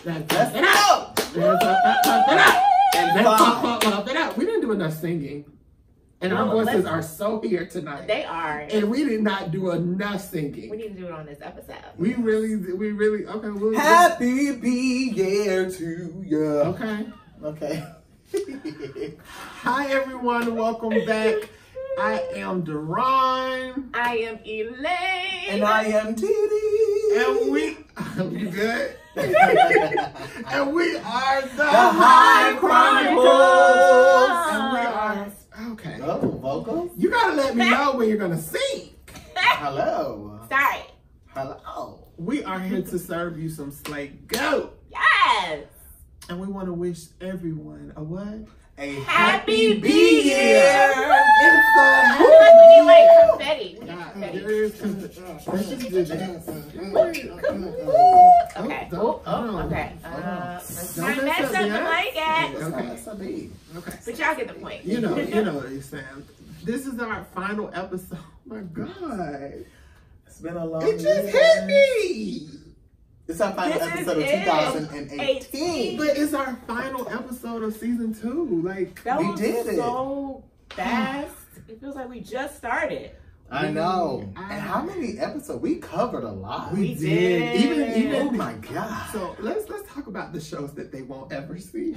We didn't do enough singing. And our voices are so here tonight. They are. And we did not do enough singing. We need to do it on this episode. We really, okay. Happy B-year to you. Okay. Hi, everyone. Welcome back. I am Deron. I am Elaine. And I am Didi. And you good? And we are the Hive Chronicles. And we are, okay. Oh, vocals? You gotta let me know when you're gonna sing. Hello. Sorry. Hello. We are here to serve you some Slay Goat. Yes. And we want to wish everyone a what? A Happy B-year. It's so You like confetti. We need confetti. there is let's just do that. Okay. Don't Okay. Let's not Don't mess mess up up the the blanket. Okay. But y'all get the point. You know what he's saying. This is our final episode. Oh my God. It's been a long It just hit me. It's our final episode of 2018. But it's our final episode of season 2. Like, That we was did it. so fast. It feels like we just started. I know. And how many episodes? We covered a lot. We did. Even oh my God. So let's talk about the shows that they won't ever see.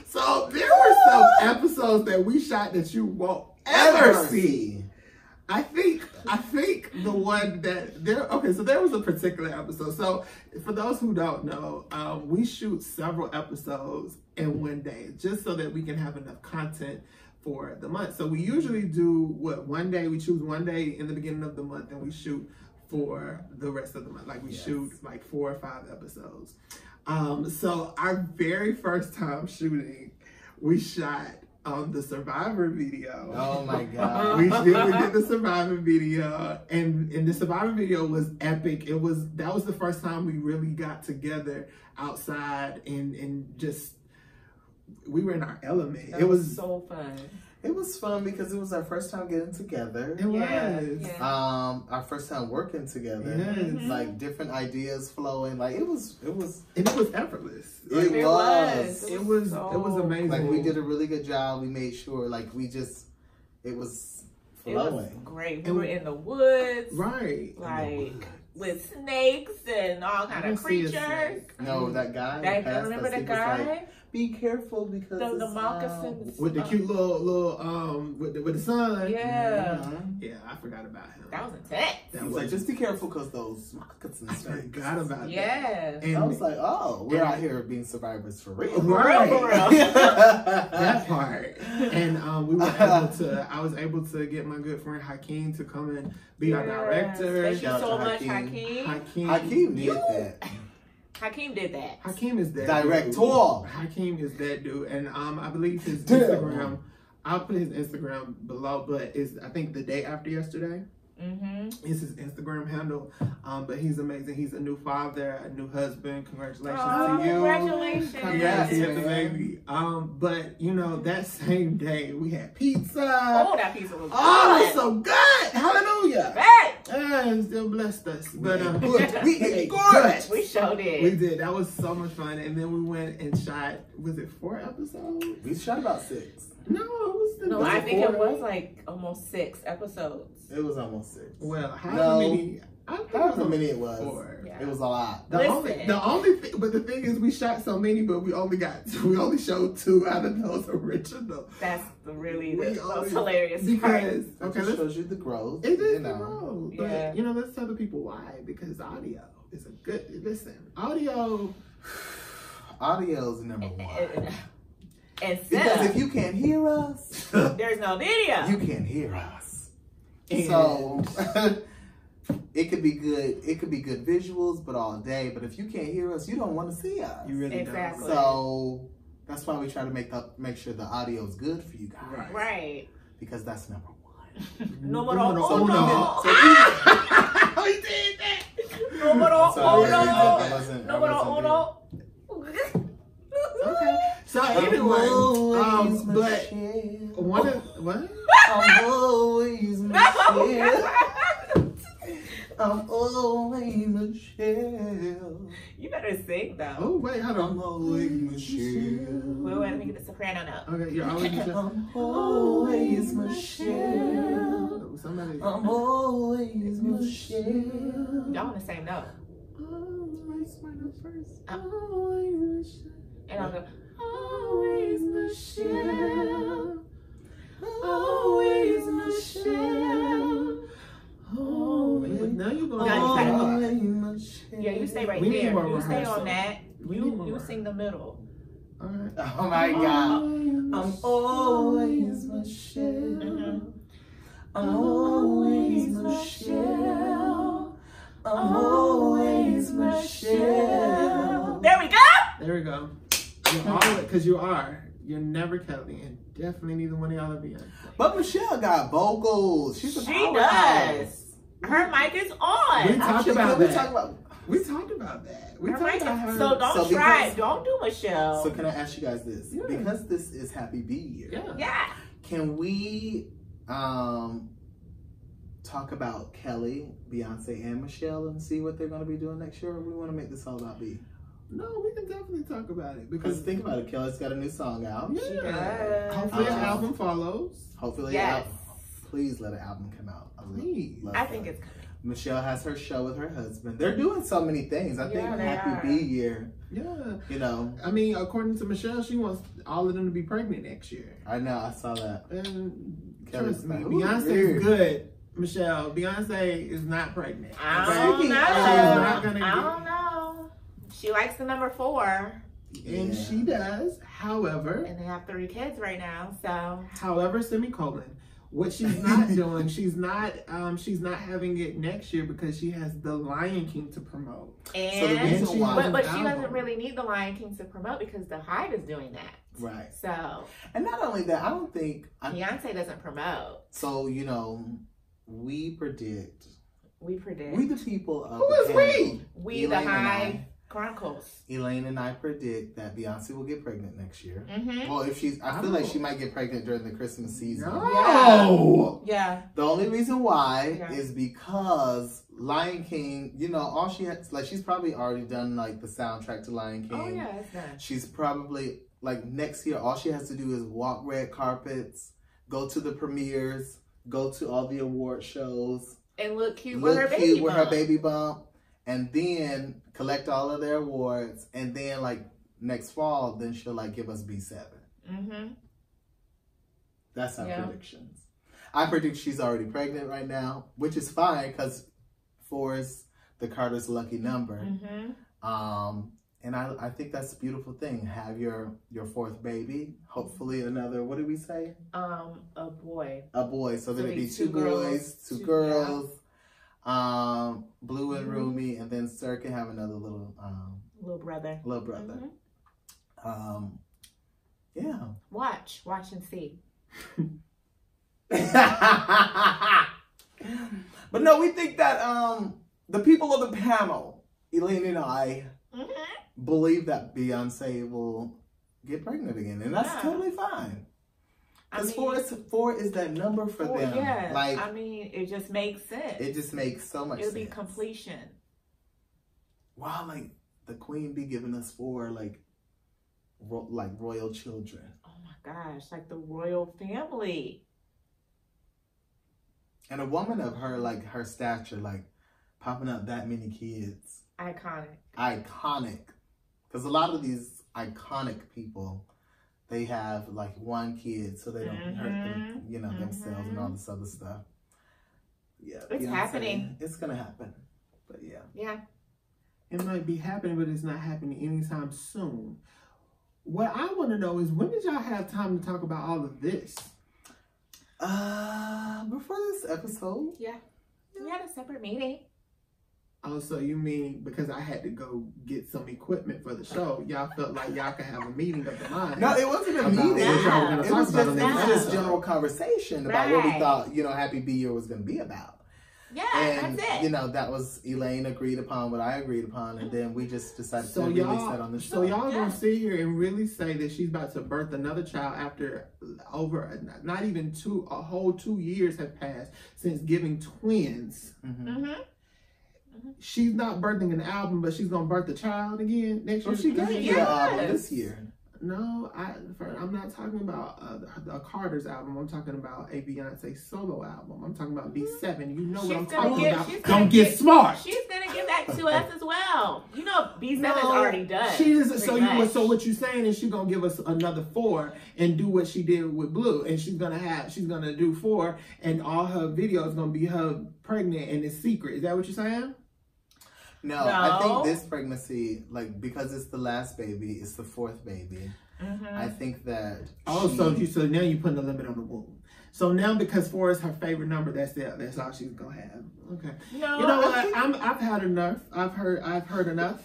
So there were some episodes that we shot that you won't ever see. I think the one that so there was a particular episode. So for those who don't know, we shoot several episodes in one day just so that we can have enough content for the month. So we usually do one day, we choose one day in the beginning of the month and we shoot for the rest of the month. Like we shoot like 4 or 5 episodes. So our very first time shooting, we shot the Survivor video. Oh my God. we did the Survivor video, and the Survivor video was epic. That was the first time we really got together outside and just, we were in our element. It was so fun. It was fun because it was our first time getting together. It was. Yeah. Our first time working together. Yes. Like different ideas flowing. Like it was And it was effortless. It was. It was amazing. Like we did a really good job. We made sure like it was flowing. It was great. We were in the woods. Right. Like with snakes and all kind of creatures. No, that guy. Remember the guy? Like, be careful because the moccasins. With the cute little with the sun. Yeah. Yeah, I forgot about him. That was intense. That was like, just be careful because those moccasins. I forgot about that. Yes. And I was like, oh, we're out here being survivors for real. Right. For real. That part. And I was able to get my good friend Hakeem to come and be our director. Thank you so much, Hakeem. Hakeem did that. Hakeem did that. Hakeem is that director. Dude. Hakeem is that dude, and I believe his Instagram. I'll put his Instagram below, but it's I think the day after yesterday. It's his Instagram handle. But he's amazing. He's a new father, a new husband. Congratulations to you. Congratulations. Yes, he had the baby. But that same day we had pizza. Oh, that pizza was good. Oh, it was so good. Hallelujah. Right. It still blessed us. But we ate good. We sure did. We did. That was so much fun. And then we went and shot, was it 4 episodes? We shot about 6. No, it was No, I think it was like almost 6 episodes. It was almost 6. Well, however many it was. 4. Yeah. It was a lot. The only thing, but the thing is, we shot so many, but we only showed 2 out of those original. That's really the most hilarious because part. It shows you the growth. It is the growth, but Yeah. let's tell the people why. Because audio is a good audio. Audio's number 1. And because if you can't hear us, there's no video. You can't hear us. So it could be good. It could be good visuals, but all day. But if you can't hear us, you don't want to see us. You really don't. So that's why we try to make sure the audio is good for you guys. Right. Because that's number 1. Numero uno. We did that. Numero uno. Okay. So anyway, but what? I'm always Michelle. I'm always Michelle. You better sing though. Oh wait, hold on. I'm always Michelle. Wait, let me get the soprano note. Okay, you're always Michelle. I'm always Michelle. Oh, somebody. I'm always Michelle. Y'all on the same note. Always my note first. Always Michelle. And I'll go, always Michelle. Always Michelle. Always. Now you're going. Always Yeah, you stay right We need there. more You stay rehearsal. on that. We need more You sing the middle. All right. Oh my God. I'm always Michelle. Mhm. I'm always Michelle. I'm always Michelle. There we go. There we go. You're always, because you are. You're never Kelly, and definitely neither one of y'all are Beyonce. But Michelle got vocals. She's a She powerhouse. does. Her mic is on. We talked about we that. talk about. We talked about that. We Her talked mic about is, her. so don't So try. because- Don't do Michelle. So can I ask you guys this? Yeah. Because this is Happy B year. Yeah. Yeah. Can we talk about Kelly, Beyonce, and Michelle and see what they're going to be doing next year? Or we want to make this all about B? No, we can definitely talk about it Because because think about it, Kelly's got a new song out. She yeah. does. Hopefully, an Um, album follows. Hopefully, Yes. please let an album come out. Please. I think it's coming. Michelle has her show with her husband. They're doing so many things. I think Yeah, they Happy are. B year, Yeah. you know. I mean, according to Michelle, she wants all of them to be pregnant next year. I know, I saw that. And Kelly's trust me, like, ooh, Beyonce weird. is good. Michelle, Beyonce is not pregnant. I Okay? don't Speaking know. of- not gonna I don't know. She likes the number 4, And Yeah. she does. However, and they have 3 kids right now. So semicolon. What she's not doing, she's not having it next year because she has the Lion King to promote. and So the reason she why- has but an she album. doesn't really need the Lion King to promote because the Hive is doing that. Right. So And not only that, I don't think, Beyonce doesn't promote. so, you know, we predict, We predict. we the people of Who the is panel, We the Elaine and Hive I. Chronicles. Elaine and I predict that Beyonce will get pregnant next year. Mm-hmm. Well, if she's, I feel like she might get pregnant during the Christmas season. No. Yeah. The only reason why Yeah. is because Lion King, you know, all she has, like, she's probably already done, like, the soundtrack to Lion King. Oh yeah, it's done. She's probably, like, next year, all she has to do is walk red carpets, go to the premieres, go to all the award shows, And look cute with her look baby cute with her bump. baby bump, and then collect all of their awards, and then, like, next fall, then she'll, like, give us B7. Mm-hmm. That's our Yeah. predictions. I predict she's already pregnant right now, which is fine because 4 is the Carter's lucky number. Mm-hmm. And I think that's a beautiful thing. Have your 4th baby. Hopefully another, what did we say? A boy. A boy. So then So it'd be be 2 2 girls, boys, 2 2 girls. Blue and Mhm. Rumi, and then Sir can have another little Little brother. brother. Mhm. Yeah. Watch and see. But no, we think that the people of the panel, Elaine and I, Mm-hmm. believe that Beyonce will get pregnant again, and that's Yeah. totally fine. I Because mean, 4 is that number for four, them. yeah. Like, I mean, it just makes sense. it just makes so much It'll sense. be completion. Wow, like the Queen be giving us 4 like royal children. Oh my gosh, like the royal family. And a woman of her stature, like popping up that many kids. Iconic. Iconic. Because a lot of these iconic people, they have like 1 kid so they don't hurt them, you know, themselves and all this other stuff. Yeah. It's happening. It's gonna happen. But yeah. Yeah. It might be happening, but it's not happening anytime soon. What I want to know is, when did y'all have time to talk about all of this? Before this episode. Yeah. We had a separate meeting. Oh, so you mean because I had to go get some equipment for the show, y'all felt like y'all could have a meeting of the mind? No, it wasn't a about meeting. what y'all were gonna It talk was about on the just episode. general conversation about what we Right. thought, you know, Happy B Year was going to be about. Yeah, And, that's it. you know, that was Elaine agreed upon, what I agreed upon, and then we just decided So to release that on the show. so y'all Yeah. gonna sit here and really say that she's about to birth another child after not even a whole 2 years have passed since giving twins, Mhm. Mm-hmm. she's not birthing an album, but she's gonna birth a child again next year. Well, she gave you an album this year. No, I'm not talking about a Carter's album. I'm talking about a Beyonce solo album. I'm talking about B7. You know what I'm talking about. Don't get smart. She's gonna give that to us as well. You know, B7 is already done. She is. So what you're saying is she's gonna give us another 4 and do what she did with Blue, and she's gonna do 4, and all her videos gonna be her pregnant and it's secret. Is that what you're saying? No, I think this pregnancy, like, because it's the last baby, it's the 4th baby. I think that. So now you're putting a limit on the womb. So now because 4 is her favorite number, that's all she's gonna have. Okay. No, you know what? I've had enough. I've heard enough.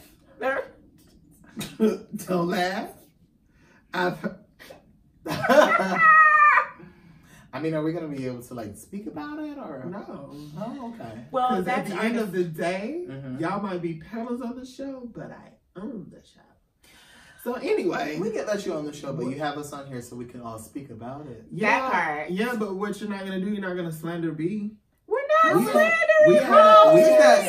Don't laugh. I mean, are we going to be able to, like, speak about it, or? No. Oh, okay. Well, at the end of the day, y'all might be panels on the show, but I own the show. So anyway. We can let you on the show, but you have us on here so we can all speak about it. Yeah, that part. Yeah, but what you're not going to do, you're not going to slander B. We're not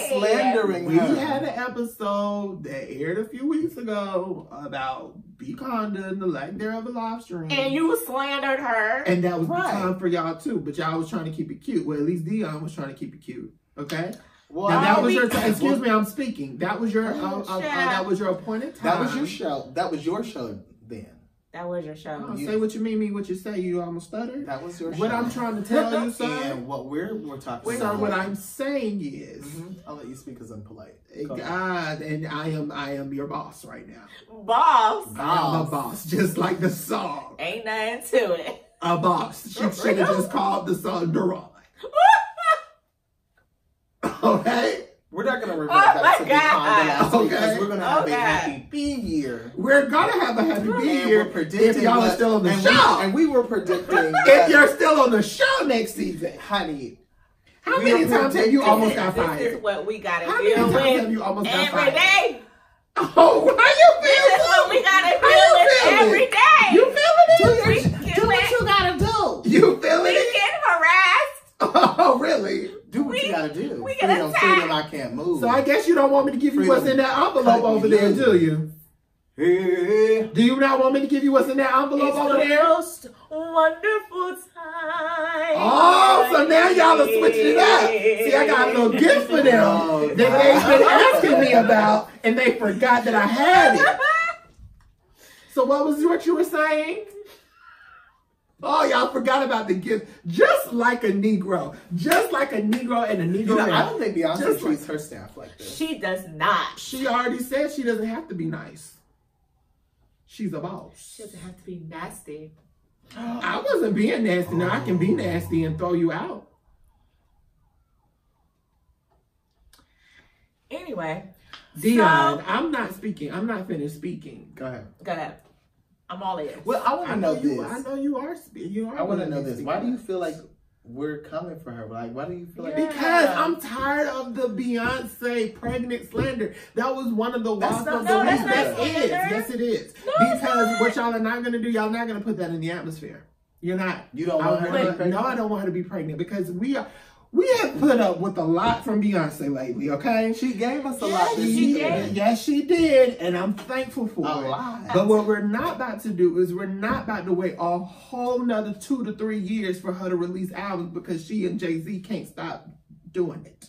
slandering We had an episode that aired a few weeks ago about B. Conda and the lack thereof a live stream. And you slandered her. And that was the time for y'all too. But y'all was trying to keep it cute. Well, at least Dion was trying to keep it cute. Okay? Well, now, that was your time. Excuse me, I'm speaking. That was your that was your appointed time. That was your show. That was your show then. That was your show. Oh, say what you mean what you say. You almost stuttered. That was your show. What I'm trying to tell you, sir. And what we're talking about. Sir, what I'm saying is. I'll let you speak because I'm polite. God, and I am your boss right now. Boss? I am a boss, just like the song. Ain't nothing to it. A boss. She should have just called the song Duran. Okay? We're not going to revert back to the last week because we're going to have a happy B year. We're going to have a happy B year if y'all are still on the show. And we were predicting if you're still on the show next season. Honey. How many times have you almost got fired? This is what we got to deal with have you almost got every day. Oh, how you feel? This is what we got to deal with every day. You feeling it? Do what you got to do. You feeling it? We get harassed. Oh, really? Do what you gotta do. We get attacked. Freedom, I can't move. So I guess you don't want me to give you what's in that envelope over there, do you? Do you not want me to give you what's in that envelope over there? It's the most wonderful time. Oh, so now y'all are switching it up. See, I got a little gift for them that they've been asking me about, and they forgot that I had it. So what you were saying? Oh, y'all forgot about the gift. Just like a Negro. Just like a Negro and a Negro. I don't think Beyonce treats her staff like this. She does not. She already said she doesn't have to be nice. She's a boss. She doesn't have to be nasty. I wasn't being nasty. Now I can be nasty and throw you out. Anyway. Dion, I'm not speaking. I'm not finished speaking. Go ahead. Go ahead. I'm all ears. Well, I want to know this. I know you are. I want to know this. Why do you feel like we're coming for her? Like, why do you feel like? Because I'm tired of the Beyonce pregnant slander. That was one of the walks of the week. Yes, it is. Because what y'all are not going to do, y'all not going to put that in the atmosphere. You're not. You don't want her to be pregnant? No, I don't want her to be pregnant because we have put up with a lot from Beyonce lately, okay? She gave us a lot this year. Yes, she did, and I'm thankful for it. Lot. But what we're not about to do is we're not about to wait a whole nother 2 to 3 years for her to release albums because she and Jay-Z can't stop doing it.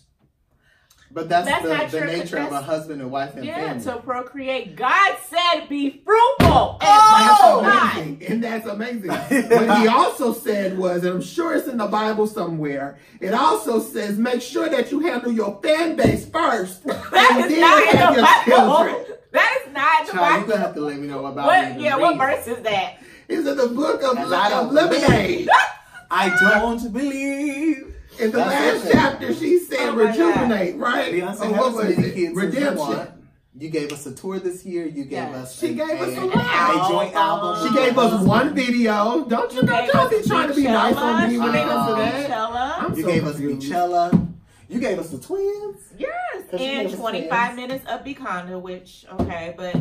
But that's the nature of a husband and wife and family. To procreate. God said be fruitful. And that's amazing. What he also said was, and I'm sure it's in the Bible somewhere, it also says make sure that you handle your fan base first. That is not in the Bible. That is not the Bible. You're going to have to let me know about it. What verse is that? It's in the book of Lemonade. I don't believe. In the last chapter, she said rejuvenate, right? Beyonce has many kids. Redemption. You gave us a tour this year. You gave us a joint album. She gave us one video. Don't you know? Don't be trying to be nice on me when it comes to that. You gave us Beachella. You gave us the twins. Yes. And 25 minutes of Beconda, which, okay, but...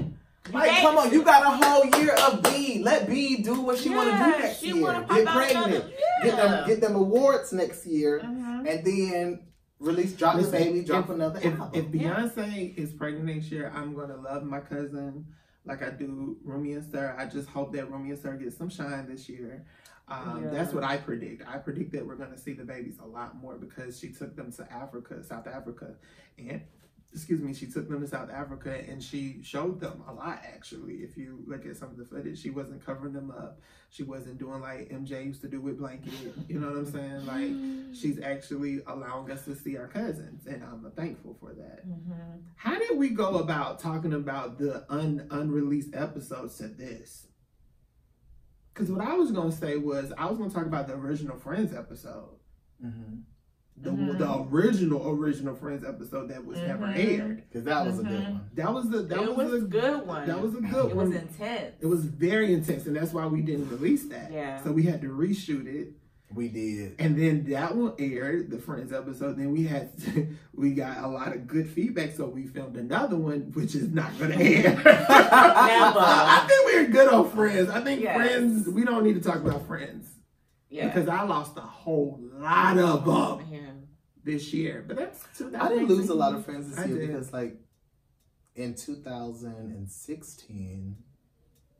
Like, come on, you got a whole year of B. Let B do what she want to do next year. Get pregnant. Get them awards next year. And then drop the baby, drop another album. If Beyonce is pregnant next year, I'm gonna love my cousin like I do reminisce. I just hope that reminisce gets some shine this year. That's what I predict. I predict that we're gonna see the babies a lot more because she took them to South Africa, and she took them to South Africa and she showed them a lot, actually. If you look at some of the footage, she wasn't covering them up. She wasn't doing like MJ used to do with Blanket. You know what I'm saying? Like, she's actually allowing us to see our cousins, and I'm thankful for that. How did we go about talking about the unreleased episodes to this? Because what I was going to say was, I was going to talk about the original Friends episode. The original Friends episode that was never aired. Because that was a good one. That was a good one. That was a good one. It was intense. It was very intense, and that's why we didn't release that. Yeah. So we had to reshoot it. We did. And then that one aired, the Friends episode. Then we got a lot of good feedback, so we filmed another one, which is not going to air. I think we're good on Friends. I think Friends, we don't need to talk about Friends. Yeah. Because I lost a whole lot of them this year. But that's 2018. I didn't lose a lot of friends this year because, like, in 2016,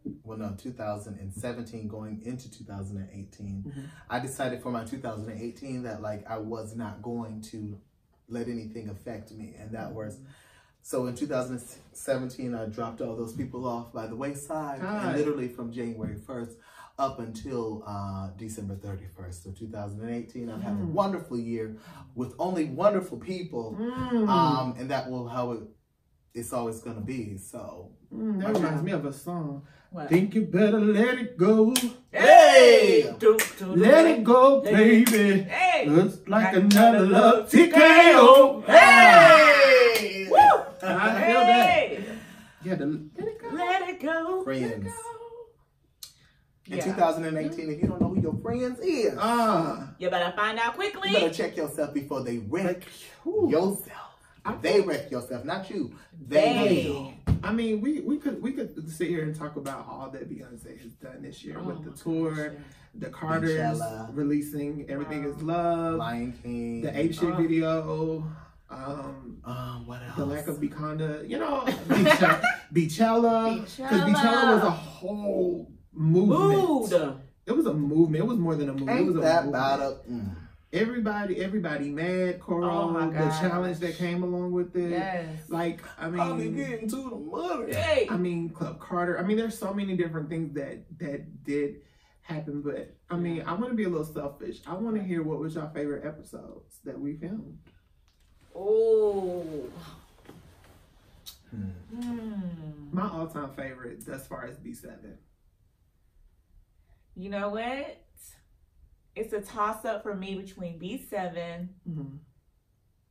2017 going into 2018, I decided for my 2018 that, like, I was not going to let anything affect me. And that was, so in 2017, I dropped all those people off by the wayside. And literally from January 1st, up until December 31st of 2018. I've had a wonderful year with only wonderful people. And that will how it's always going to be. So that reminds me of a song. What? Think you better let it go. Hey! Let it go, baby. Hey! Looks like another love TKO. Hey! Woo! I feel that. Yeah, let it go. Friends. In 2018, if you don't know who your friends is, you better find out quickly. You better check yourself before they wreck yourself. They wreck yourself, not you. They. I mean, we could sit here and talk about all that Beyonce has done this year with the tour, the Carters releasing Everything Is Love, Lion King, the Ape Shit video. What else? The lack of Beconda, Beachella. Because Beachella was a whole movement. It was a movement. It was more than a movement. It was a movement. Everybody mad. Coral, the challenge that came along with it. Yes. Like, I mean, I'll be getting to the money. Hey. I mean, Club Carter. I mean, there's so many different things that did happen. But I mean, I want to be a little selfish. I want to hear what was your favorite episodes that we filmed. My all-time favorite thus far is B7. You know what? It's a toss-up for me between B7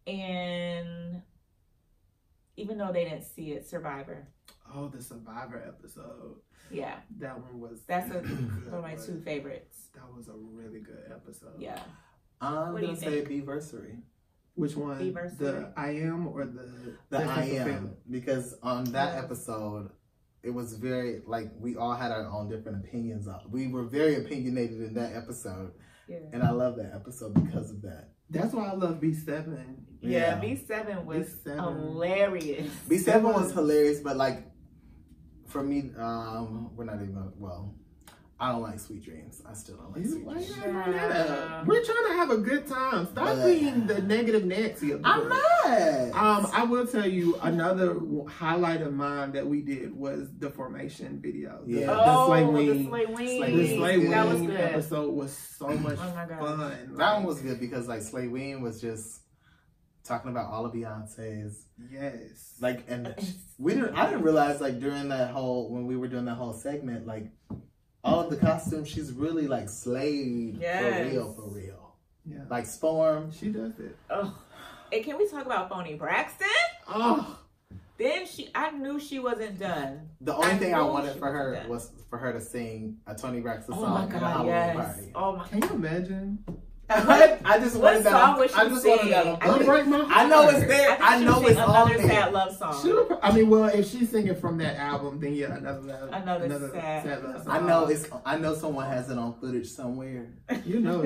and, even though they didn't see it, Survivor. Oh, the Survivor episode. Yeah. That one was... That's one of my two favorites. That was a really good episode. Yeah. I'm going to say B-versary. Which one? B-versary? The I Am or the I Am? Because on that episode... It was very, like, we all had our own different opinions. We were very opinionated in that episode. Yeah. And I love that episode because of that. That's why I love B7. Yeah, B7 was hilarious. B7 was hilarious, but, like, for me, we're not even, I don't like Sweet Dreams. I still don't like Sweet Dreams. We're trying to have a good time. Stop being the negative Nancy of the I'm not. I will tell you another highlight of mine that we did was the Formation video. Yeah. The Slay Wing. The Slay Wing episode was so much fun. That one was good because like Slay Wing was just talking about all of Beyonce's. Yes. Like, and I didn't realize like during that when we were doing that whole segment, like all of the costumes, she's really like slayed for real. Yeah. Like Storm. She does it. Oh. And can we talk about Phony Braxton? Oh. Then I knew she wasn't done. The only thing I wanted for her was for her to sing a Tony Braxton song at a Halloween party. Oh my! Can you imagine? I just wanted that. I just wanted that. I know it's there. I know it's on there. Another sad love song. I mean, well, if she's singing from that album, then yeah, another sad love song. I know someone has it on footage somewhere. You know,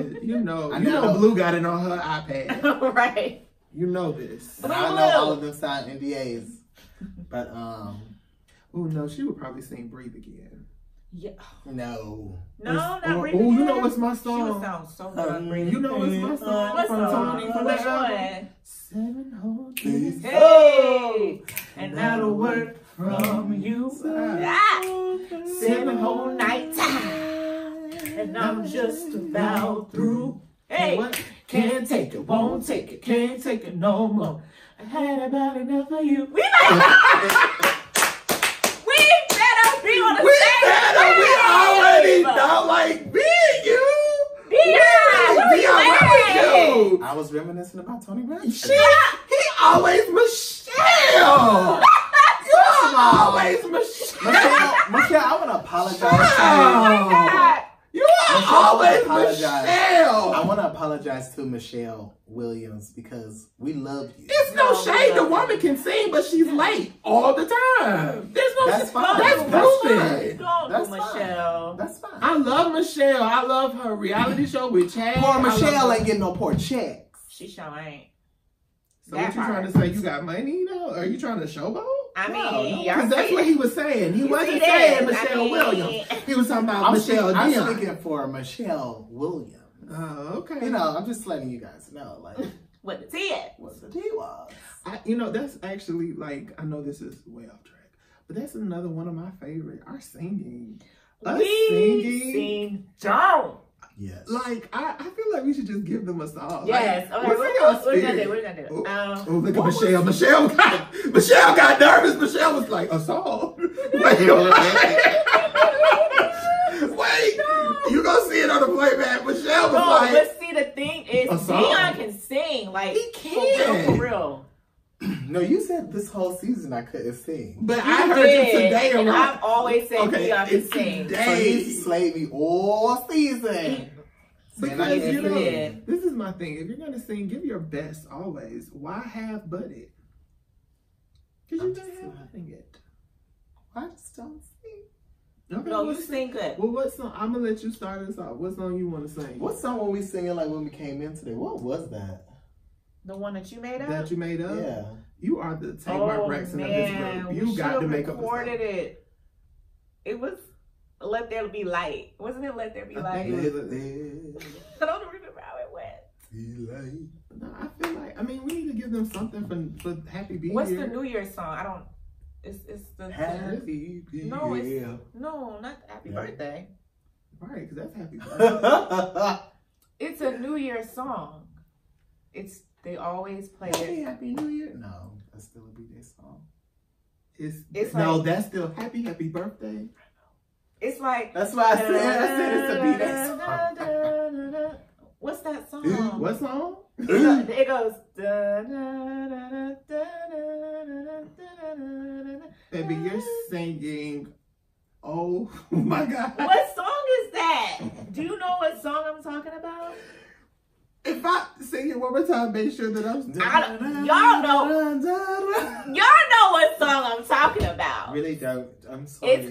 Blue got it on her iPad. Right. You know this. And I know all of them signed NDAs. But, oh no, she would probably sing Breathe Again. Yeah. No. No, not Breathe Oh, Again. you know what's my song? She would sound so good. You know what's my song? What from song? Tony from Which that one? album? 7 whole days. Hey! And now the word from you. 7 whole nights. And I'm just about through. Hey! Can't take it, won't take it, can't take it no more. I had about enough of you. We better be on the same. We already know, like, be you. I was reminiscing about Tony Brown. He always Michelle. You're always Michelle. Michelle, I want to apologize to you. You are always Michelle. I want to apologize to Michelle Williams because we love you. It's no shade. The woman can sing, but she's late all the time. There's no. That's fine. That's proven. Don't do Michelle. That's fine. I love Michelle. I love her reality show with Chad. Poor Michelle ain't getting no poor checks. She sure ain't. So what you trying to say? You got money though? Are you trying to showboat? I mean, because that's what he was saying. He wasn't saying Michelle Williams. He was talking about Michelle Dion. I'm speaking for Michelle Williams. Oh, okay. You know, I'm just letting you guys know, like, what the tea is. What the tea was. You know, that's actually like, I know this is way off track, but that's another one of my favorite. Our singing. Sing down. Yes. Like, I feel like we should just give them a song. Yes. Like, Okay. What are you gonna do? What are you gonna do? Oh, look at Michelle. Michelle got nervous. Michelle was like, a song. Wait, you gonna see it on the playback. Michelle was like, but see, the thing is, Dion can sing. Like, he can. For real. No, you said this whole season I couldn't sing. But I heard it today. And I've always said Dion can sing. So he slayed me all season. Because, you know, this is my thing. If you're going to sing, give your best always. Why half-butt it? Because you're not half-butting it. Why just don't sing? Okay, no, you sing good. Well, what song? I'm going to let you start us off. What song you want to sing? What song were we singing like when we came in today? What was that? The one that you made up? That you made up? Yeah. You are the Tamar Braxton of this group. You got to make up a song. It. It was Let There Be Light. Wasn't it Let There Be Light? I don't remember how it went. No, I feel like, I mean, we need to give them something for Happy Be What's Here. the New Year's song? I don't. It's the Happy Be No, not Happy Birthday. Right, because that's Happy Birthday. It's a New Year's song. They always play it. Happy New Year? No, that's still a B-Day song. It's no, like, that's still Happy Birthday. It's like that's why I said it's a B-Day song. What's that song? What song? It goes. Baby, you're singing. Oh my God! What song is that? Do you know what song I'm talking about? If I sing it one more time, make sure that I'm. Y'all know what song I'm talking about. Really don't. I'm sorry. It's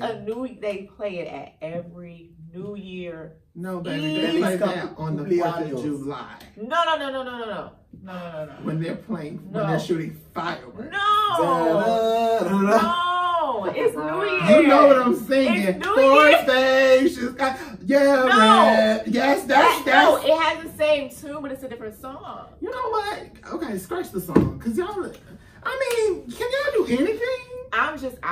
they play it at every New Year. No, baby, they play that on the 4th of July. No. When they're playing, when they're shooting fireworks. No, it's New Year. You know what I'm singing? It's New Year. Stations. Yeah, man. Yes, that's. No, it has the same tune, but it's a different song. You know what? Okay, scratch the song, cause y'all. I mean, can y'all do anything? I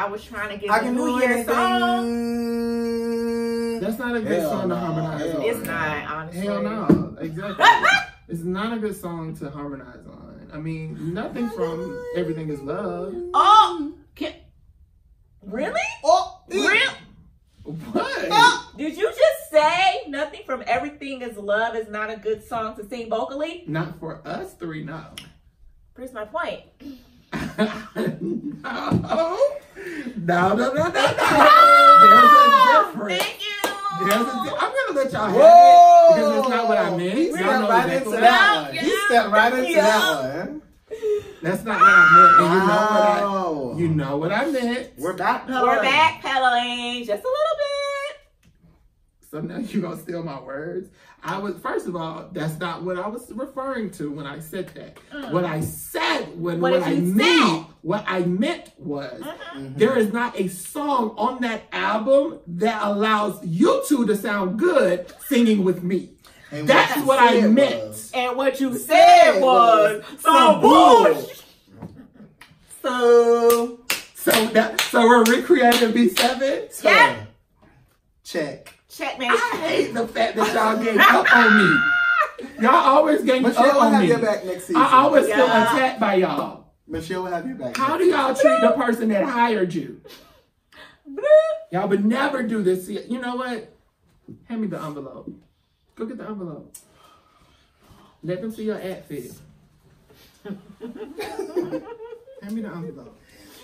was trying to get a New Year song. That's not a good song to harmonize on. It's not, honestly. Hell no. Exactly. It's not a good song to harmonize on. I mean, nothing from Everything Is Love. Oh! Really? Oh! Real? What? Did you just say Nothing from Everything Is Love is not a good song to sing vocally? Not for us three, no. Here's my point. No. There's a difference. Thank you. I'm gonna let y'all have it because it's not what I meant. He stepped right into that one. He stepped right into that one. That's not what I meant. And you know what I meant. We're backpedaling. We're backpedaling just a little bit. So now you're going to steal my words? First of all, that's not what I was referring to when I said that. What I said, what I meant was, there is not a song on that album that allows you two to sound good singing with me. And that's what I meant. And what you said was some bullshit. So we're recreating B7? Yeah. Check. Checkmate. I hate the fact that y'all gang up on me. Y'all always gang up on me. Michelle will have your back next season. I always feel attacked by y'all. Michelle will have your back. How do y'all treat the person that hired you? Y'all would never do this. You know what? Hand me the envelope. Go get the envelope. Let them see your outfit. Hand me the envelope.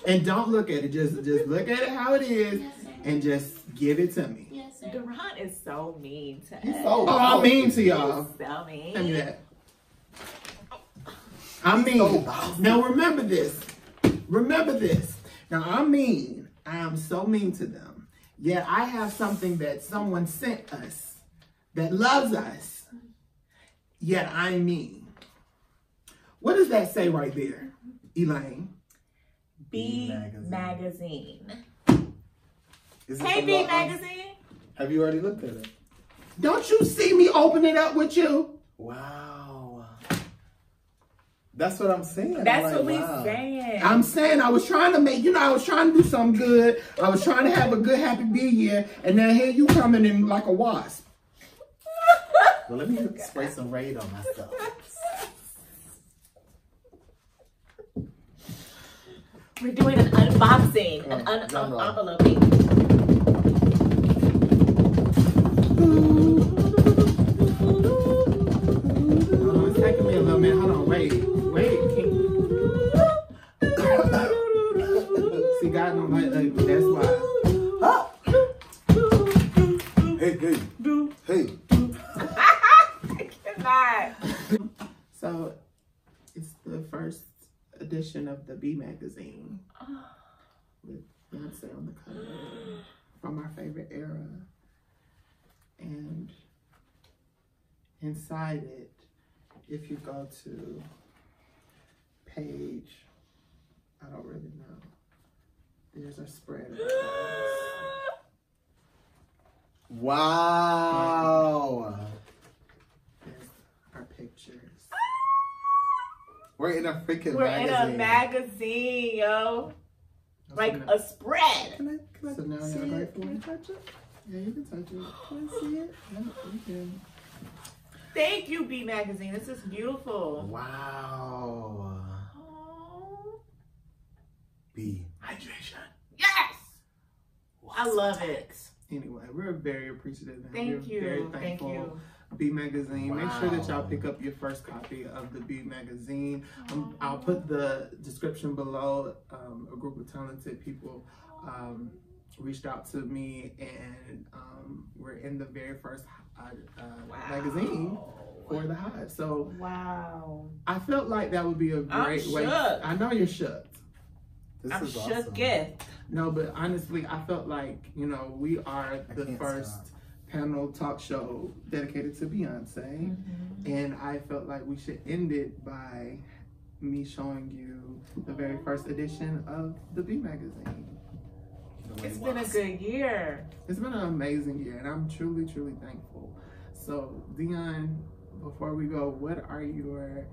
And don't look at it. Just look at it how it is, and just give it to me. Yes, sir. Duran is so mean to us. He's so I'm mean to y'all. So mean. Hand me that. I'm mean. Now remember this. Remember this. Now I'm mean. I am so mean to them. Yet I have something that someone sent us that loves us. Yet I'm mean. What does that say right there, Elaine? B Magazine. Hey, B Magazine. Have you already looked at it? Don't you see me open it up with you? Wow. That's what I'm saying. That's what we're saying. I'm saying I was trying to make, I was trying to do something good. I was trying to have a good, happy bee year. And now here you coming in like a wasp. Well, let me spray some Raid on myself. We're doing an unboxing, an enveloping. Oh, it's taking me a little minute. Hold on, wait. See, God don't like ugly. That's why. Hey. I cannot. So, it's the first edition of the B Magazine with Beyoncé on the cover from our favorite era, and inside it, if you go to page, I don't really know, there's a spread of Wow. there's our pictures. We're in a freaking We're magazine. in a magazine, yo. Like a spread. Can I So now see y'all it? grateful? Can I touch it? Yeah, you can touch it. Can I see it? Yeah, you can. Thank you, B Magazine. This is beautiful. Wow. Oh. B. Hydration. Yes! I love it. Anyway, we're very appreciative. And Thank we're you. Very Thank thankful. you. B Magazine. Make sure that y'all Wow. pick up your first copy of the B Magazine. I'll put the description below. A group of talented people reached out to me, and we're in the very first magazine for the Hive. So Wow. I felt like that would be a great way. shook. I know you're shook. This is awesome. Shook it. No, but honestly, I felt like, we are the can't first stop. panel talk show dedicated to Beyonce. And I felt like we should end it by me showing you the very first edition of the B Magazine. It's been a good year. It's been an amazing year, and I'm truly, truly thankful. So, Dion, before we go, what are your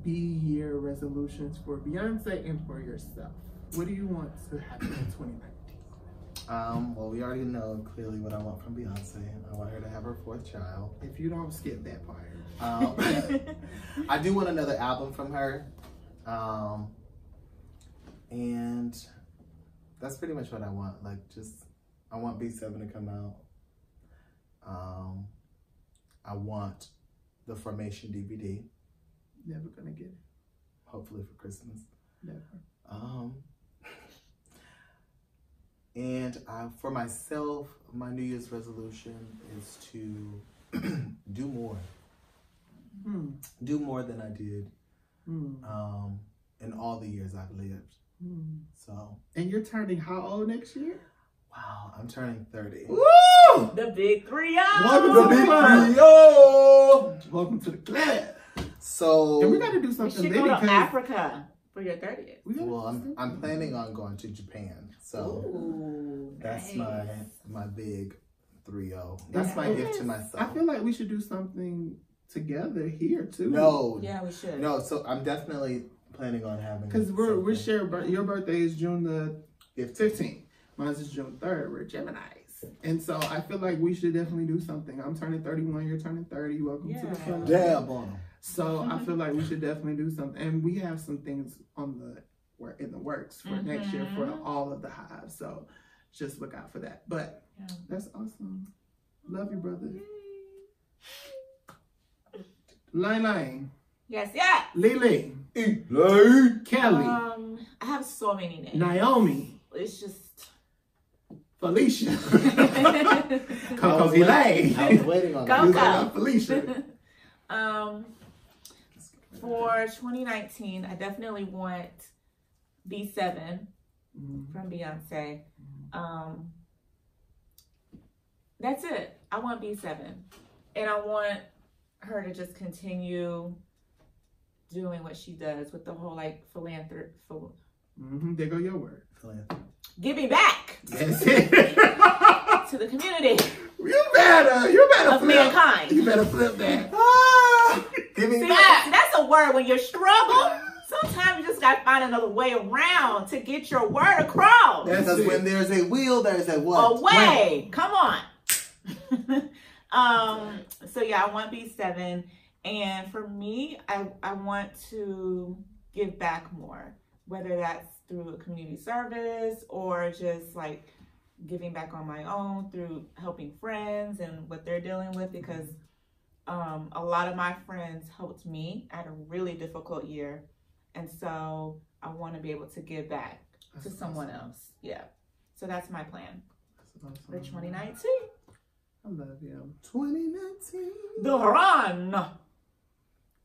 B-year resolutions for Beyonce and for yourself? What do you want to happen in 2019? Well, we already know clearly what I want from Beyonce. I want her to have her fourth child. If you don't skip that part. I do want another album from her. And that's pretty much what I want. I want B7 to come out. I want the Formation DVD. Never gonna get it. Hopefully for Christmas. Never. And for myself, my New Year's resolution is to do more. Do more than I did in all the years I've lived. So. And you're turning how old next year? Wow, I'm turning 30. Woo! The big 3-0. Welcome to the big 3-0. Welcome to the club. So and we got to do You something should big go to because Africa for your 30th. well, I'm planning on going to Japan. So Ooh, that's nice. my big 3-0. That's my gift to myself. I feel like we should do something together here too. No. Yeah, we should. No, so I'm definitely planning on having Because we're shared. Your birthday is June the 15th. Mine is June 3rd. We're Geminis. And so I feel like we should definitely do something. I'm turning 31. You're turning 30. Welcome to the club. Damn on them. So I feel like we should definitely do something. And we have some things in the works for next year for all of the hives. So just look out for that. But that's awesome. Love you, brother. Line. Yes, yeah. Lily. Kelly. I have so many names. Naomi. It's just Felicia. Coco Elaine. I was waiting on Coco. that. Felicia. For 2019, I definitely want B7 from Beyonce. That's it. I want B7. And I want her to just continue doing what she does with the whole like philanthropy. There go your word. Giving back That's it. to the community You better of flip. mankind. You better flip that. Giving See, back. that's a word when you struggle. Sometimes you just got to find another way around to get your word across. That's Because it. when there's a wheel, there's a what? A way. Come on. So yeah, I want B7. And for me, I want to give back more, whether that's through a community service or just like giving back on my own through helping friends and what they're dealing with, because a lot of my friends helped me at a really difficult year. And so I want to be able to give back to someone else. Yeah. So that's my plan for 2019. I love you. 2019. The run.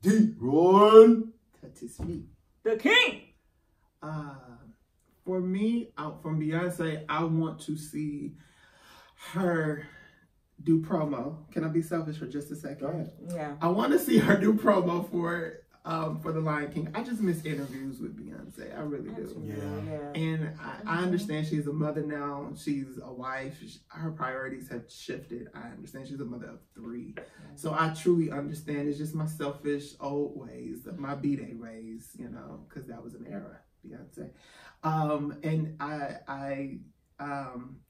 D-Run. That is me. The king. For me, from Beyonce, I want to see her do promo. Can I be selfish for just a second? Go ahead. Yeah. I want to see her do promo for the Lion King. I just miss interviews with Beyonce. I really do. Yeah. And I understand she's a mother now. She's a wife. Her priorities have shifted. I understand she's a mother of 3. So I truly understand. It's just my selfish old ways, my B-Day ways, because that was an era, Beyonce. And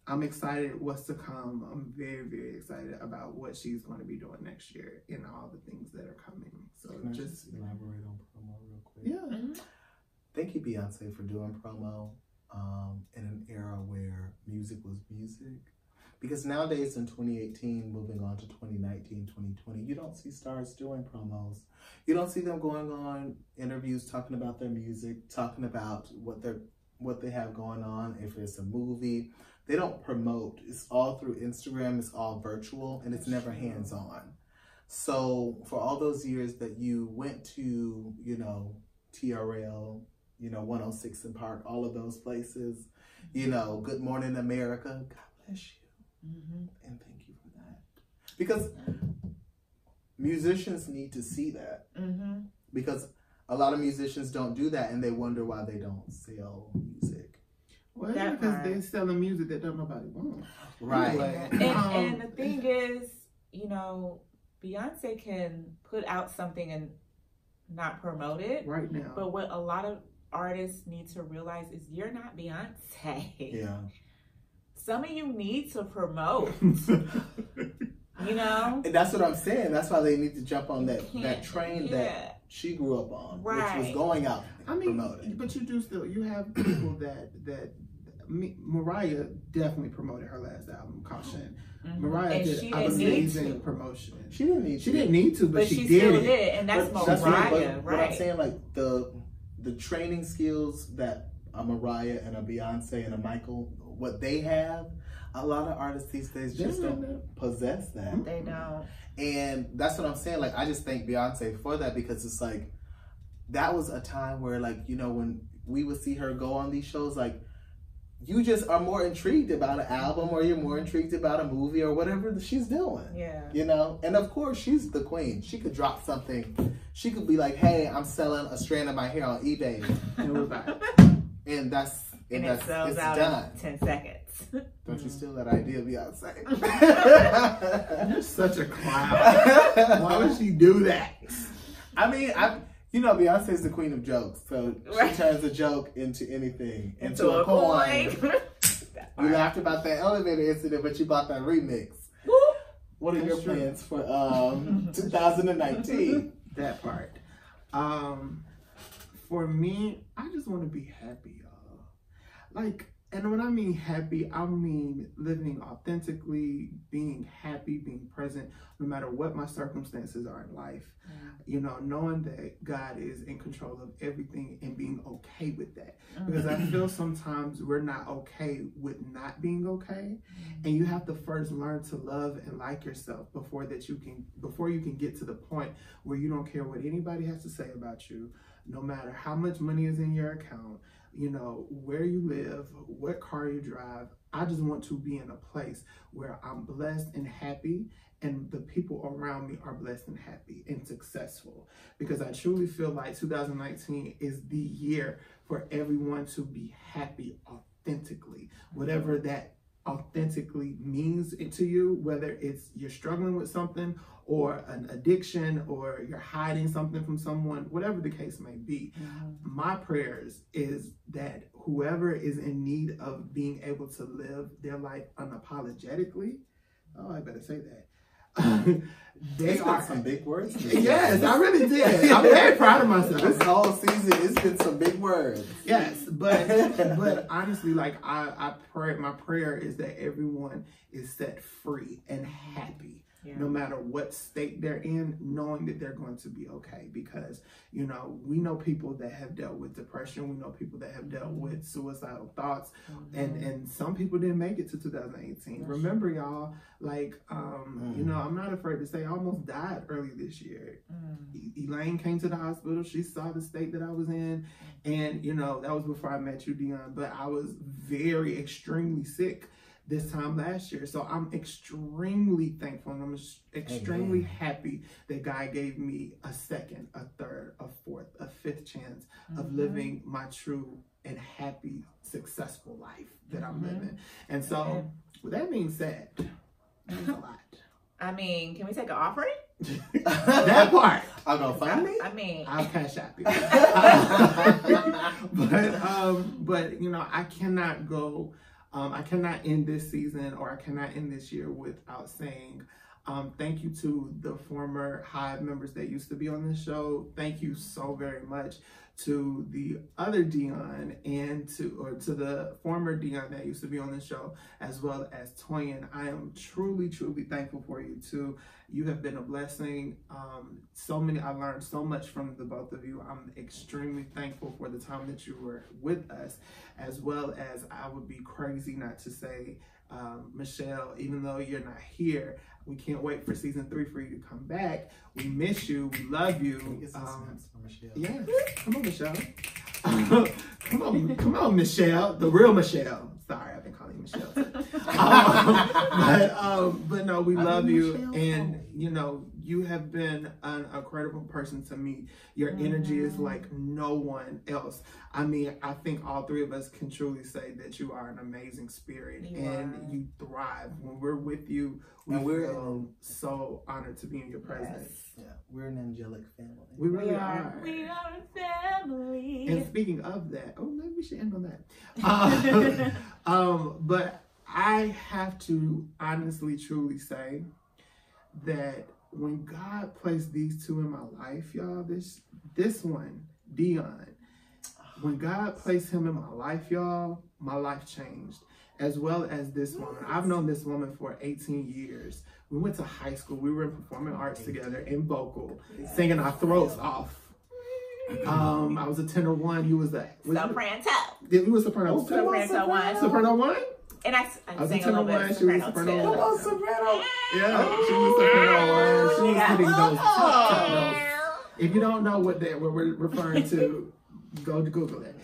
I'm excited what's to come. I'm very, very excited about what she's going to be doing next year and all the things that are coming. So Can I just elaborate on promo real quick? yeah. Thank you, Beyonce, for doing promo in an era where music was music. Because nowadays in 2018, moving on to 2019, 2020, you don't see stars doing promos. You don't see them going on interviews talking about their music, talking about what they have going on. If it's a movie, they don't promote. It's all through Instagram. It's all virtual, and it's never hands-on. So for all those years that you went to, TRL, 106 in Park, all of those places, Good Morning America, God bless you. And thank you for that. Because musicians need to see that. Because a lot of musicians don't do that, and they wonder why they don't sell music. Well, because they're selling music that don't nobody want. Right. And the thing is, Beyonce can put out something and not promote it right now. But what a lot of artists need to realize is you're not Beyonce. Yeah. Some of you need to promote. And that's what I'm saying. That's why they need to jump on that train that she grew up on, which was going out promoting. But you have people that Mariah definitely promoted her last album, Caution. Mariah did amazing promotion. She didn't need to, but she still did it. And that's Mariah, right? What I'm saying, like the training skills that a Mariah and a Beyonce and a Michael, what they have, a lot of artists these days just don't possess that. They don't. And that's what I'm saying. Like, I just thank Beyonce for that, because it's like, that was a time where, like, when we would see her go on these shows, like, you just are more intrigued about an album, or you're more intrigued about a movie, or whatever she's doing. Yeah. You know? And of course, she's the queen. She could drop something. She could be like, hey, I'm selling a strand of my hair on eBay. And it sells out done. In 10 seconds. Don't you steal that idea, Beyonce. You're such a clown. Why would she do that? I mean, you know, Beyonce's the queen of jokes, so she turns a joke into anything. Into a coin. You laughed about that elevator incident, but you bought that remix. What are your plans for 2019? That part. For me, I just want to be happy, y'all. Like, and when I mean happy, I mean living authentically, being happy, being present, no matter what my circumstances are in life. You know, knowing that God is in control of everything and being okay with that. Because I feel sometimes we're not okay with not being okay. And you have to first learn to love and like yourself before you can get to the point where you don't care what anybody has to say about you, no matter how much money is in your account, you know, where you live, what car you drive. I just want to be in a place where I'm blessed and happy, and the people around me are blessed and happy and successful. Because I truly feel like 2019 is the year for everyone to be happy authentically, whatever that authentically means to you, whether it's you're struggling with something or an addiction or you're hiding something from someone, whatever the case may be. My prayers is that whoever is in need of being able to live their life unapologetically, oh, I better say that. They are some big words. Yes, I really did. I'm very proud of myself. This whole season, it's been some big words. Yes, but honestly, like I pray, my prayer is that everyone is set free and happy. No matter what state they're in, knowing that they're going to be okay. Because, you know, we know people that have dealt with depression. We know people that have dealt with suicidal thoughts. And some people didn't make it to 2018. Remember, y'all, like, you know, I'm not afraid to say I almost died early this year. Elaine came to the hospital. She saw the state that I was in. And, you know, that was before I met you, Dion. But I was very, extremely sick this time last year. So I'm extremely thankful, and I'm extremely happy that God gave me a second, a third, a fourth, a fifth chance of living my true and happy, successful life that I'm living. And so with that being said, that's a lot. I mean, can we take an offering? That part. I'm gonna find me. I mean, I'll cash out you. But you know, I cannot go. I cannot end this season, or I cannot end this year without saying thank you to the former Hive members that used to be on this show. Thank you so very much to the other Dion and to the former Dion that used to be on the show, as well as Toyin. I am truly, truly thankful for you too. You have been a blessing. I learned so much from the both of you. I'm extremely thankful for the time that you were with us, as well as I would be crazy not to say, Michelle, even though you're not here, we can't wait for season 3 for you to come back. We miss you. We love you. Yeah, come on, Michelle. come on, Michelle, the real Michelle. Sorry, I've been calling you Michelle. But no, we love you, and you know, you have been an incredible person to me. Your energy is like no one else. I mean, I think all three of us can truly say that you are an amazing spirit, you thrive. When we're with you, we're so honored to be in your presence. Yeah, we're an angelic family. We really are. We are a family. And speaking of that, maybe we should end on that. But I have to honestly, truly say that when God placed these two in my life, y'all, this one, Dion, when God placed him in my life, y'all, my life changed. As well as this woman. I've known this woman for 18 years. We went to high school. We were in performing arts together in vocal, singing our throats off. I was a tenor 1. He was a soprano. You were soprano 2? Soprano 1. Soprano 1? And I was sang a little bit she was soprano 2. Soprano. Yeah, she was soprano 1. She was hitting those top notes. If you don't know what we're referring to, go to Google it.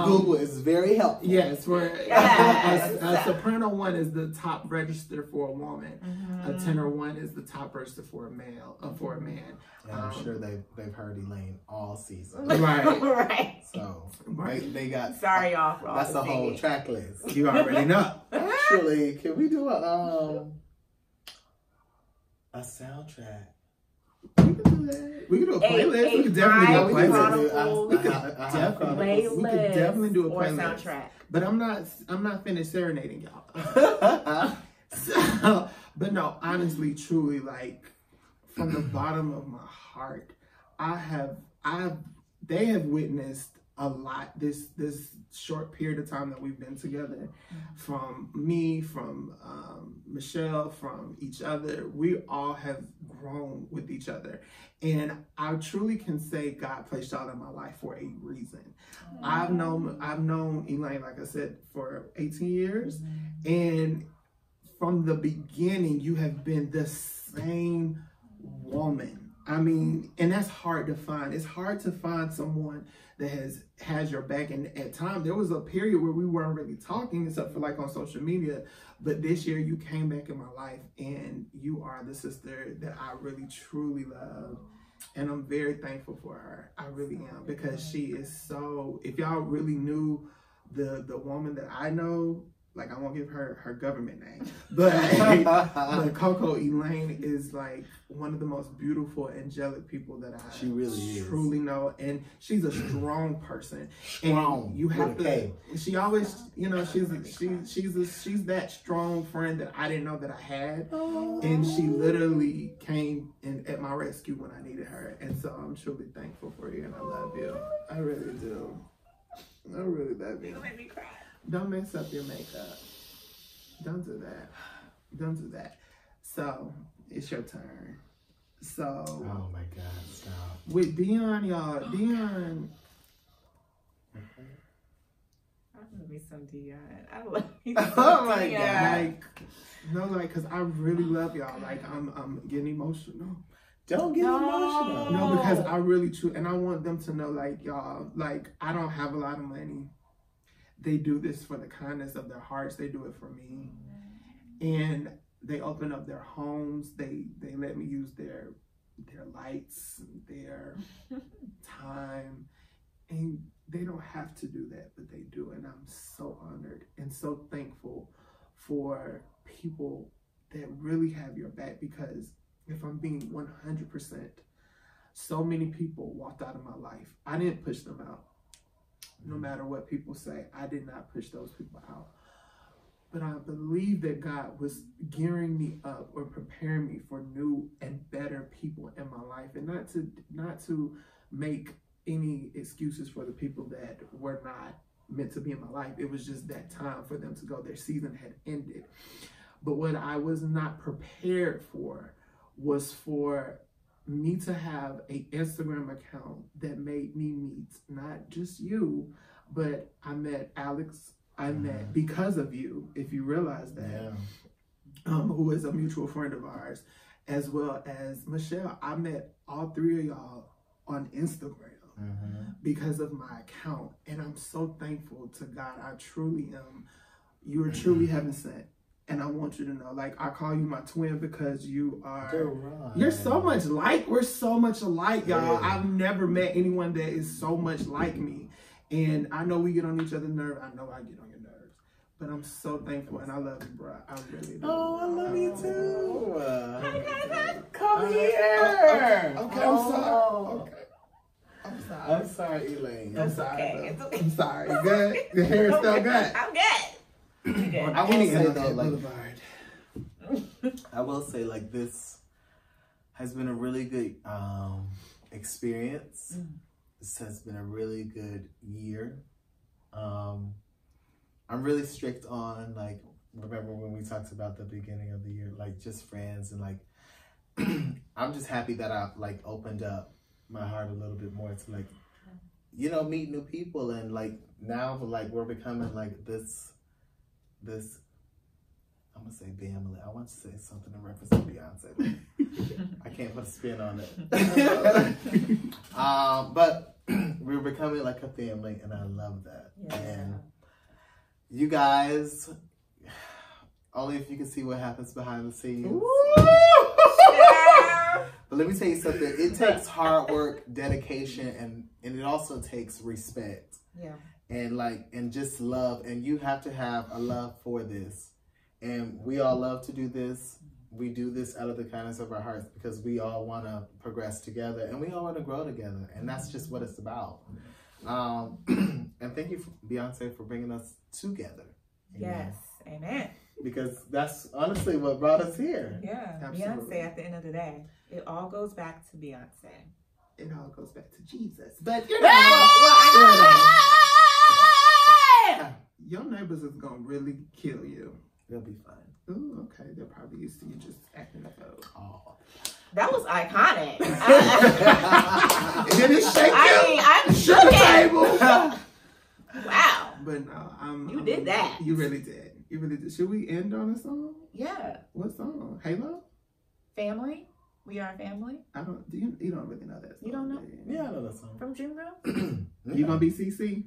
Google is very helpful. Yes, a soprano 1 is the top register for a woman. A tenor 1 is the top register for a male, for a man. And I'm sure they've heard Elaine all season. Right. Right. So they got. Sorry, y'all. For all that's the a whole singing. track list. You already know. Actually, can we do a soundtrack? We can do that. We can do a playlist. We could definitely do a playlist. We could definitely do a playlist. Or soundtrack. But I'm not finished serenading y'all. So, but no, honestly, truly, like from the bottom of my heart, they have witnessed a lot this short period of time that we've been together. From me, from Michelle, from each other, we all have grown with each other, and I truly can say God placed y'all in my life for a reason. I've known Elaine, like I said, for 18 years, and from the beginning, you have been the same woman. I mean, and that's hard to find. It's hard to find someone that has your back. And at times, there was a period where we weren't really talking, except for like on social media. But this year, you came back in my life, and you are the sister that I really, truly love. And I'm very thankful for her. I really am, because she is so, if y'all really knew the woman that I know, like, I won't give her government name, but Coco Elaine is like one of the most beautiful, angelic people that I truly know, and she's a strong person. Strong. And you have to. She always, you know, she's that strong friend that I didn't know that I had, and she literally came at my rescue when I needed her, and so I'm truly thankful for you, and I love you. I really do. I really love you. You make me cry. Don't mess up your makeup. Don't do that. Don't do that. So, it's your turn. So. Oh my God, stop. With Dion, y'all. Dion. I love me some Dion. I love me some Oh my Dion. God. Cause I really love y'all. Like, I'm getting emotional. Don't get emotional. No, because I really and I want them to know, like, y'all, like, I don't have a lot of money. They do this for the kindness of their hearts. They do it for me. And they open up their homes. They let me use their lights, their time. And they don't have to do that, but they do. And I'm so honored and so thankful for people that really have your back, because if I'm being 100%, so many people walked out of my life. I didn't push them out. No matter what people say, I did not push those people out. But I believe that God was gearing me up or preparing me for new and better people in my life, and not to make any excuses for the people that were not meant to be in my life. It was just that time for them to go. Their season had ended. But what I was not prepared for was for me to have an Instagram account that made me meet not just you, but I met Alex. I met because of you, if you realize that, who is a mutual friend of ours, as well as Michelle. I met all three of y'all on Instagram because of my account, and I'm so thankful to God. I truly am. You are truly heaven sent. And I want you to know, like, I call you my twin because you're so much like, we're so much alike, y'all. I've never met anyone that is so much like me. And I know we get on each other's nerves. I know I get on your nerves. But I'm so thankful, and I love you, bro. I really do. Oh, I love you too. Come here. Okay, I'm sorry. Okay. I'm sorry, Elaine. I'm sorry. Okay, it's okay. I'm sorry. Good? The hair is still good? I'm good. I will say though, like, I will say, like, this has been a really good experience. This has been a really good year. I'm really strict on, like, remember when we talked about the beginning of the year, like, just friends, and like, I'm just happy that I've, like, opened up my heart a little bit more to, like, you know, meet new people, and like now, like, we're becoming like this. I'm gonna say family. I want to say something to represent Beyonce. I can't put a spin on it. But we're becoming like a family, and I love that. Yeah. And you guys, only if you can see what happens behind the scenes. But let me tell you something. It takes hard work, dedication, and it also takes respect. Yeah. And just love. And you have to have a love for this. And we all love to do this. We do this out of the kindness of our hearts because we all want to progress together and we all want to grow together. And that's just what it's about. And thank you, Beyoncé, for bringing us together. Yes. Amen. Because that's honestly what brought us here. Yeah. Absolutely. Beyonce at the end of the day. It all goes back to Beyonce. It all goes back to Jesus. But your neighbors is going to really kill you. They'll be fine. Ooh, okay. They're probably used to you just acting up. Oh. That was iconic. Did it shake you? I mean, I'm Shut the table. Wow. But no, You did that. You really did. You really did. Should we end on a song? Yeah. What song? Halo? Family. We Are Family. I don't. You don't really know that song. You don't know? do you? Yeah, I know that song. From Dreamgirls? You gonna be CC?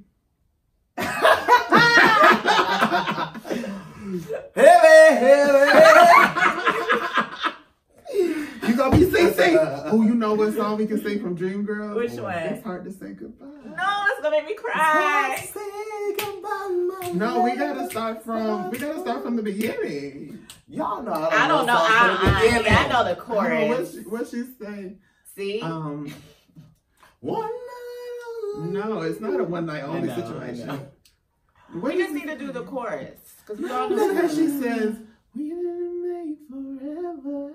You gonna be CC? Oh, you know what song we can sing from Dreamgirls? Which one? It's hard to say goodbye. No, it's gonna make me cry. No, we gotta start from the beginning. Y'all know. I don't know. I know the chorus. What she say? See? One night. No, it's not a one night only I know. situation. We just need to do the chorus. Because we all know. Look how she says, "We didn't make forever.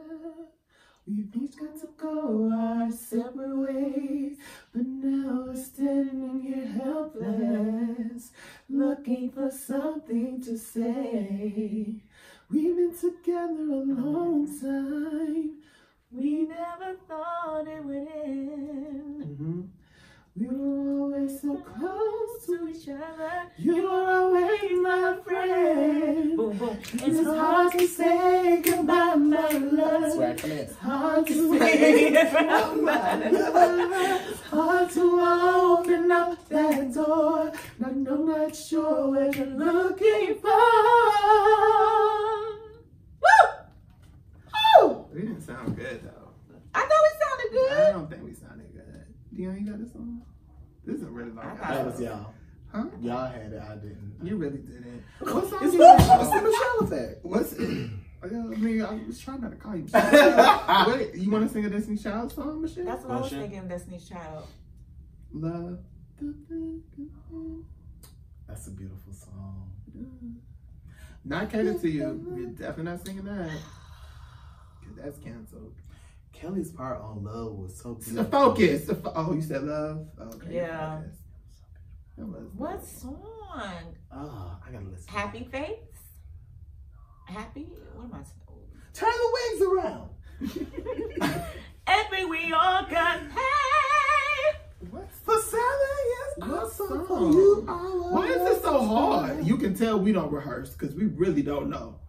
We've each got to go our separate ways. But now we're standing here helpless, looking for something to say. We've been together a long time. We never thought it would end. We were always so close to To each other. you. Were always my friend. Boom, boom. It's hard to say goodbye, my love. Swag, come in. It's hard to say goodbye, my love. It's hard to open up that door. And I'm not sure what you're looking for. Woo! Woo! We didn't sound good though. I thought it sounded I good. don't think we sounded good. Dion, you got this song? This is a really long That was y'all. Huh? Y'all had it. I didn't. You really didn't. What song It's you the Michelle effect. What's it? I mean, I was trying not to call you Michelle. Wait, you want to sing a Destiny Child song, Michelle? That's what I was thinking, Destiny's Child. Love. That's a beautiful song. Not catered to you. You're definitely not singing that. 'Cause that's canceled. Kelly's part on Love was so The beautiful. focus. Oh, you said love? Okay. Yeah. Focus. That was What song? Oh, I gotta listen. Happy Face? Happy? What am I saying? Turn the wigs around. Every we all got paid. What's For 7 years, What I saw song? for you all Why is this so hard? You can tell we don't rehearse because we really don't know.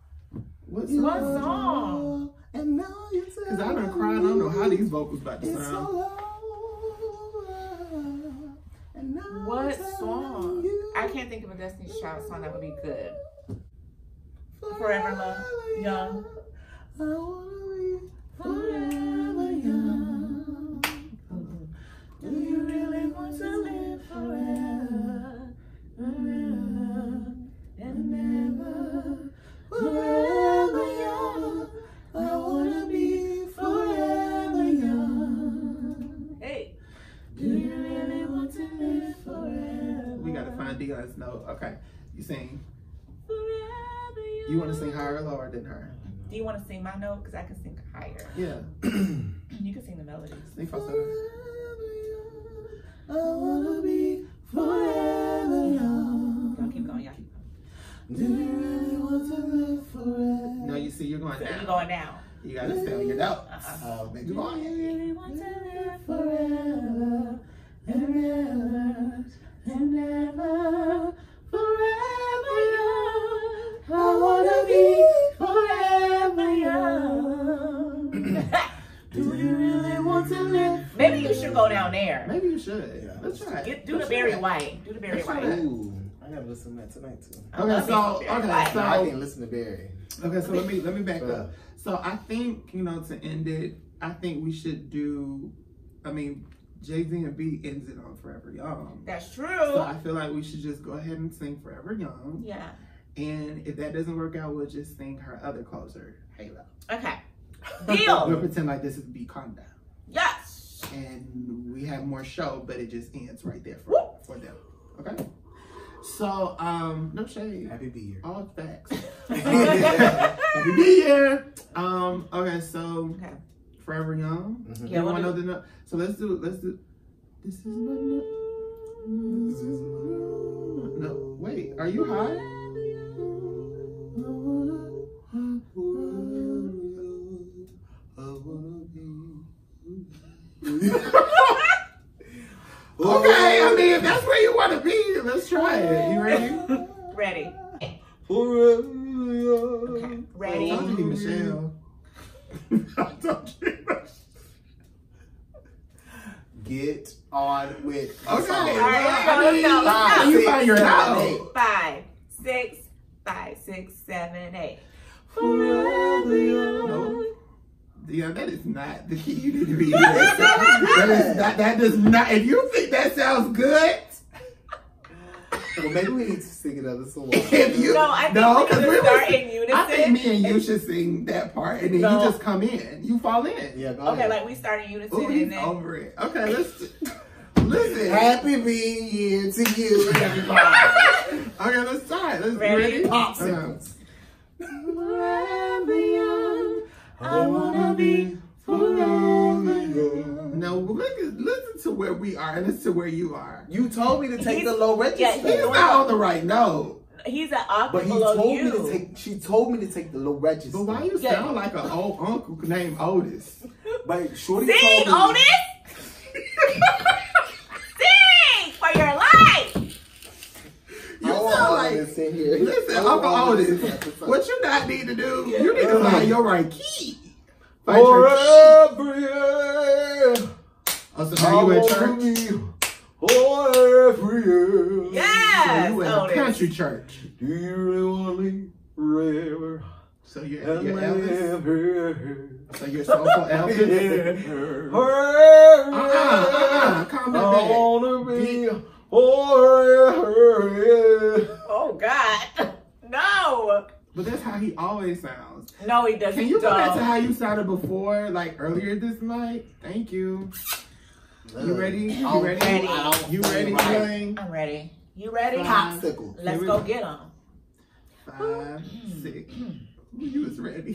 What song? What song? And now you tell Because I done cried. I don't know how these vocals about to it's sound. all over. And now What I'm telling song? you I can't think of a Destiny's Child song that would be good. Forever Love, Young. I wanna be forever young. Do you really want to live forever? Forever and ever. Forever young. I wanna be forever young. Hey. Do you really want to live forever? We got to find Dion's note. Okay. You sing. Forever young. You want to sing higher or lower than her? Do you want to sing my note? Because I can sing higher. Yeah. You can sing the melodies. Sing falsetto. Forever young. I wanna be forever young. Y'all keep going. Y'all keep going. Do you really want to live forever? No, you see, you're going So down. you're going down. You got to stay on your note. Make Do it you on. really want to live forever and ever and ever? Forever young. I wanna be forever young. want to live. Maybe you should go down there. Maybe you should. Yeah. Let's try it. Do the Barry White. Do the Barry White. Ooh, I gotta listen to that tonight too. Okay, so I can listen to Barry. Okay, so let me back up. So I think, you know, to end it, I think we should do, I mean, Jay-Z and B ends it on Forever Young. That's true. So I feel like we should just go ahead and sing Forever Young. Yeah. And if that doesn't work out, we'll just sing her other closer, Halo. Okay. Deal. We'll pretend like this is Be Calm Down. Yes. And we have more show, but it just ends right there for them. Okay? So, no shade. Happy Be Here. All facts. Happy Be Here. Okay, so Forever Young. Mm-hmm. Yeah, one of the so let's do This is my no. Wait, are you high? Okay, I mean, if that's where you want to be, let's try it. You ready? Ready. Forever. Okay. Ready. I told you, Michelle. I told you. Get on with the Okay. song. All right, let's go. You figure it out. 5, 6, 5, 6, 7, 8. Forever young. Yeah, that is not the key you need to be in. That does not. If you think that sounds good, well, maybe we need to sing another song. if you I think we start in unison. I think me and you should sing that part, and then you just come in. You fall in. Yeah, go Okay, ahead. like we start in unison Ooh, and he's then. over it. Okay, let's listen. Happy Be Here to you, everybody. Okay, let's start. Let's Ready? Popsicles. Forever young, I wanna be forever young. No, listen to where we are and listen to where you are. You told me to take the low register. Yeah, He's not on the right note. He's an octave But he below told you. me to take. She told me to take the low register. But why you sound like an old uncle named Otis? But Shorty Sing, told me. Otis! Sing for your life! You sound like, listen, Uncle Otis, what you not need to do, you need to find your right key. Find your key. Forever, yeah. Oh, so now you in church? Forever, yeah. Yes, You in a Otis. country church. Do you really want to live forever? So you're Elvis? Forever. So you're soulful Elvis? Calm I it back. wanna be forever. Oh, God. No. But that's how he always sounds. No, he doesn't. Can you go back to how you sounded before, like earlier this night? Thank you. You ready? You ready? You ready, Elaine? I'm ready. You ready? Popsicle. Let's go get him. 5, 6. You was ready.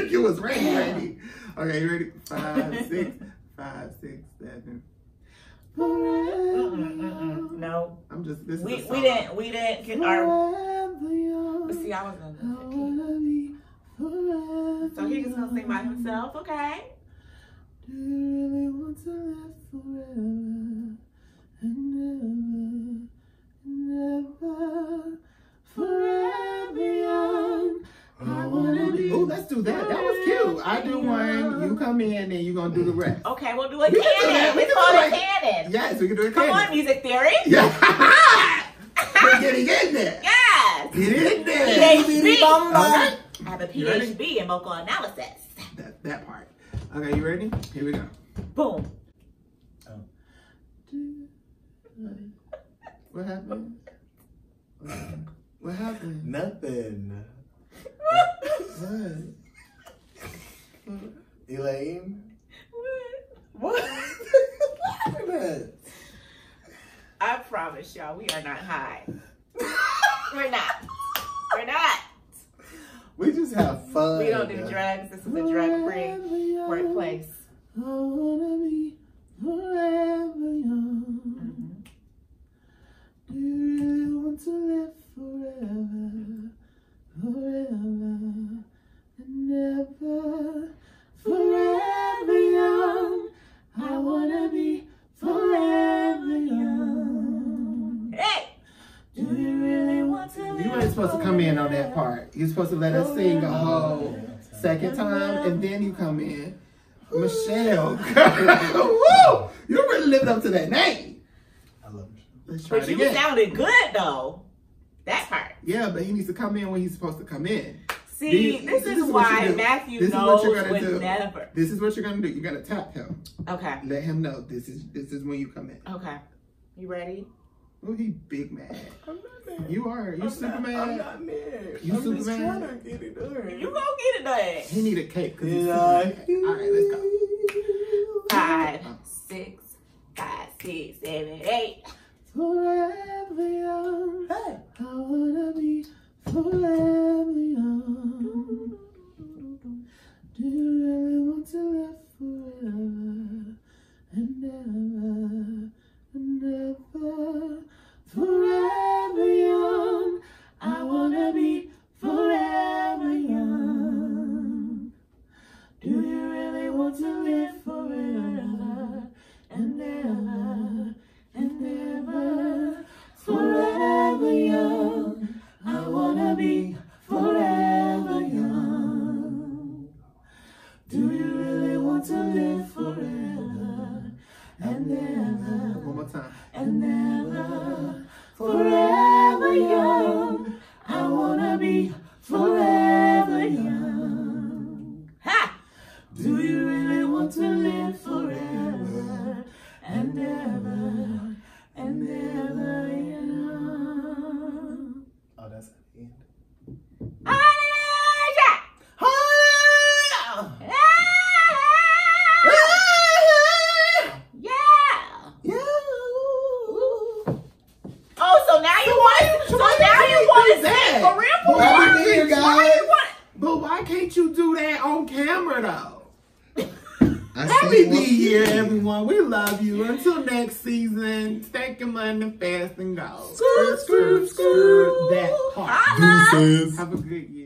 You was ready. Okay, you ready? 5, 6, 5, 6, 7. No. I'm just. This We is a song. didn't get our. See, I was in the. So he's just gonna sing by himself, okay? Do you really want to live forever and never, forever young? I wanna be. Oh, let's do that. That was cute. I do one. You come in, and you're gonna do the rest. Okay, we'll do a We can do that. cannon. We We can call do it that. cannon. Yes, we can do it. Come on, music theory. Yeah. We're getting in there. Yes. Get in there. PhD. Okay. I have a You ready? PhD in vocal analysis. That part. Okay, you ready? Here we go. Boom. What happened? What happened? Nothing. What? Elaine? What? Laughing at? I promise y'all, we are not high. We're not. We're not. We just have fun. We don't do drugs. This is a drug-free workplace. I wanna be forever young. Do you really want to live forever, forever, and never, forever young? I wanna be forever young. Hey! Do you really want to live? You ain't supposed to come in on that part. You're supposed to let us sing a whole second time, and then you come in. Michelle. Woo! You really lived up to that name. I love Michelle. Let's try But it you again. sounded good though. That part. Yeah, but he needs to come in when he's supposed to come in. See, this is why Matthew knows would never. This is what you're gonna do. You're gonna tap him. Okay. Let him know this is when you come in. Okay. You ready? Oh, he big mad. I'm not mad. You are. You super mad. I'm not mad. You I'm super just mad? trying to get it done. You gonna get it done. He need a cake. Cause he's Yeah. super mad. All right, let's go. 5, 6, 5, 6, 7, 8. Forever young. Hey. I wanna be forever young. Do you really want to live forever and ever and ever? Forever young. I wanna be forever young. Do you really want to live forever and ever and ever? Forever young. I wanna be forever young. Do you really want to live forever and ever? One more time. And ever. Forever young. I wanna be forever young. Ha! Do you really want to live forever and ever and ever young? Oh, that's at the end. Hallelujah! Hallelujah! Yeah! Yeah. Oh, so now you want to sing for real? For Happy real? New Year, guys. Why you want? But why can't you do that on camera though? I Happy see New one- Year, everyone. We love you. Until next season, stack your money fast and go. Screw, screw, screw. That part. Holla. Deuces. Have a good year.